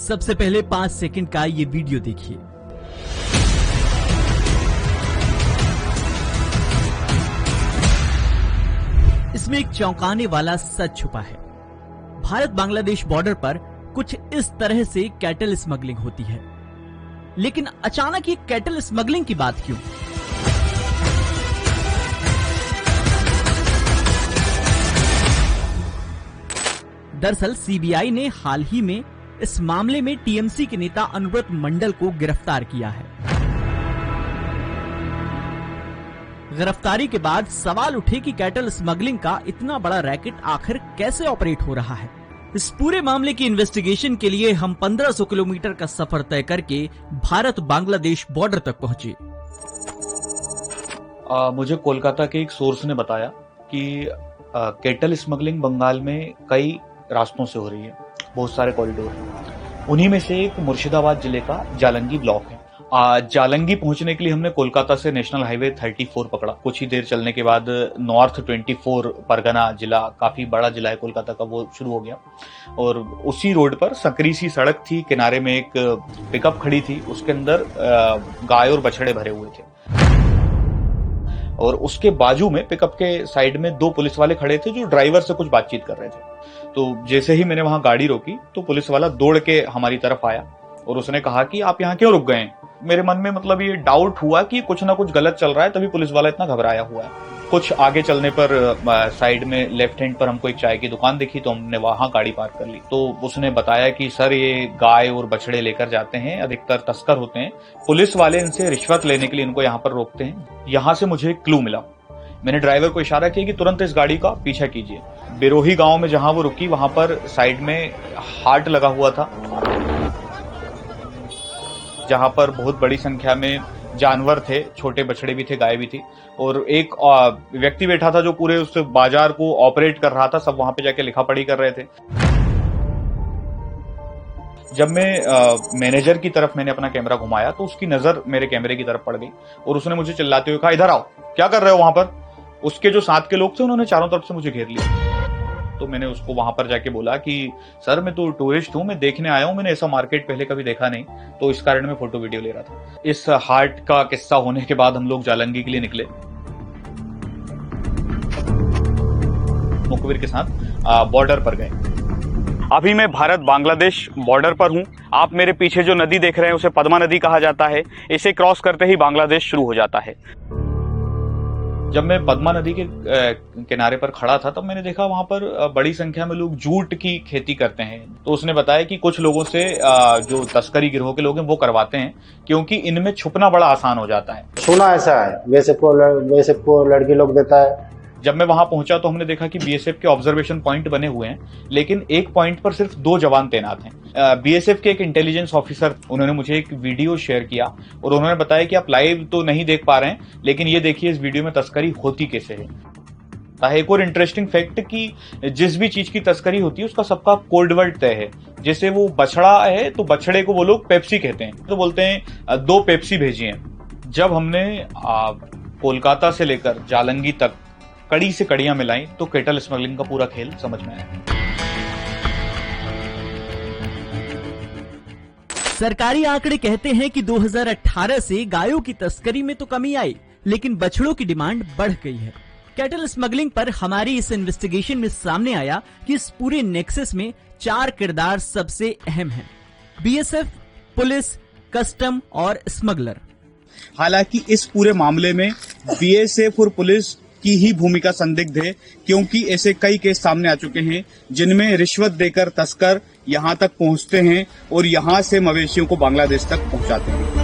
सबसे पहले 5 सेकंड का ये वीडियो देखिए। इसमें एक चौंकाने वाला सच छुपा है। भारत बांग्लादेश बॉर्डर पर कुछ इस तरह से कैटल स्मगलिंग होती है, लेकिन अचानक ये कैटल स्मगलिंग की बात क्यों? दरअसल सीबीआई ने हाल ही में इस मामले में टीएमसी के नेता अनुव्रत मंडल को गिरफ्तार किया है। गिरफ्तारी के बाद सवाल उठे कि कैटल स्मगलिंग का इतना बड़ा रैकेट आखिर कैसे ऑपरेट हो रहा है। इस पूरे मामले की इन्वेस्टिगेशन के लिए हम 1500 किलोमीटर का सफर तय करके भारत बांग्लादेश बॉर्डर तक पहुंचे। मुझे कोलकाता के एक सोर्स ने बताया कि कैटल स्मगलिंग बंगाल में कई रास्तों से हो रही है, बहुत सारे कॉरिडोर हैं। उन्हीं में से एक मुर्शिदाबाद जिले का जालंगी ब्लॉक है। जालंगी पहुंचने के लिए हमने कोलकाता से नेशनल हाईवे 34 पकड़ा। कुछ ही देर चलने के बाद नॉर्थ 24 परगना जिला, काफी बड़ा जिला है कोलकाता का, वो शुरू हो गया। और उसी रोड पर सकरी सी सड़क थी, किनारे में एक पिकअप खड़ी थी, उसके अंदर गाय और बछड़े भरे हुए थे। और उसके बाजू में पिकअप के साइड में 2 पुलिस वाले खड़े थे जो ड्राइवर से कुछ बातचीत कर रहे थे। तो जैसे ही मैंने वहां गाड़ी रोकी तो पुलिस वाला दौड़ के हमारी तरफ आया और उसने कहा कि आप यहाँ क्यों रुक गए? मेरे मन में मतलब ये डाउट हुआ कि कुछ ना कुछ गलत चल रहा है, तभी पुलिस वाला इतना घबराया हुआ है। कुछ आगे चलने पर साइड में लेफ्ट हैंड पर हमको एक चाय की दुकान दिखी, तो हमने वहां गाड़ी पार्क कर ली। तो उसने बताया कि सर ये गाय और बछड़े लेकर जाते हैं, अधिकतर तस्कर होते हैं, पुलिस वाले इनसे रिश्वत लेने के लिए इनको यहाँ पर रोकते हैं। यहाँ से मुझे एक क्लू मिला। मैंने ड्राइवर को इशारा किया कि तुरंत इस गाड़ी का पीछा कीजिए। बिरोही गांव में जहां वो रुकी वहां पर साइड में हाट लगा हुआ था, जहां पर बहुत बड़ी संख्या में जानवर थे, छोटे बछड़े भी थे, गाय भी थी, और एक व्यक्ति बैठा था जो पूरे उस बाजार को ऑपरेट कर रहा था। सब वहां पे जाके लिखा पढ़ी कर रहे थे। जब मैं मैनेजर की तरफ मैंने अपना कैमरा घुमाया तो उसकी नजर मेरे कैमरे की तरफ पड़ गई और उसने मुझे चिल्लाते हुए कहा, इधर आओ, क्या कर रहे हो वहां पर? उसके जो साथ के लोग थे उन्होंने चारों तरफ से मुझे घेर लिया। तो मैंने उसको वहां पर जाके बोला कि सर मैं तो टूरिस्ट हूं, मैं देखने आया हूं, मैंने ऐसा मार्केट पहले कभी देखा नहीं, तो इस कारण मैं फोटो वीडियो ले रहा था। इस हाट का किस्सा होने के बाद हम लोग जालंगी के लिए निकले, मुखबिर के साथ बॉर्डर पर गए। अभी मैं भारत बांग्लादेश बॉर्डर पर हूं। आप मेरे पीछे जो नदी देख रहे हैं उसे पद्मा नदी कहा जाता है। इसे क्रॉस करते ही बांग्लादेश शुरू हो जाता है। जब मैं पद्मा नदी के किनारे पर खड़ा था तब मैंने देखा वहां पर बड़ी संख्या में लोग जूट की खेती करते हैं। तो उसने बताया कि कुछ लोगों से जो तस्करी गिरोह के लोग हैं वो करवाते हैं, क्योंकि इनमें छुपना बड़ा आसान हो जाता है। सुना ऐसा है, वैसे को लड़की लोग देता है। जब मैं वहां पहुंचा तो हमने देखा कि बीएसएफ के ऑब्जर्वेशन पॉइंट बने हुए हैं, लेकिन एक पॉइंट पर सिर्फ 2 जवान तैनात हैं। बीएसएफ के एक इंटेलिजेंस ऑफिसर, उन्होंने मुझे एक वीडियो शेयर किया और उन्होंने बताया कि आप लाइव तो नहीं देख पा रहे हैं, लेकिन ये देखिए इस वीडियो में तस्करी होती कैसे है। एक और इंटरेस्टिंग फैक्ट कि जिस भी चीज की तस्करी होती है उसका सबका कोड वर्ड तय है। जैसे वो बछड़ा है तो बछड़े को वो लोग पेप्सी कहते हैं, तो बोलते हैं 2 पेप्सी भेजी हैं। जब हमने कोलकाता से लेकर जालंगी तक कड़ी से कड़ियां मिलाई तो कैटल स्मगलिंग का पूरा खेल समझ में आया। सरकारी आंकड़े कहते हैं कि 2018 से गायों की तस्करी में तो कमी आई, लेकिन बछड़ों की डिमांड बढ़ गई है। कैटल स्मगलिंग पर हमारी इस इन्वेस्टिगेशन में सामने आया कि इस पूरे नेक्सस में 4 किरदार सबसे अहम हैं: बीएसएफ, पुलिस, कस्टम और स्मगलर। हालांकि इस पूरे मामले में बीएसएफ और पुलिस की ही भूमिका संदिग्ध है, क्योंकि ऐसे कई केस सामने आ चुके हैं जिनमें रिश्वत देकर तस्कर यहां तक पहुंचते हैं और यहां से मवेशियों को बांग्लादेश तक पहुंचाते हैं।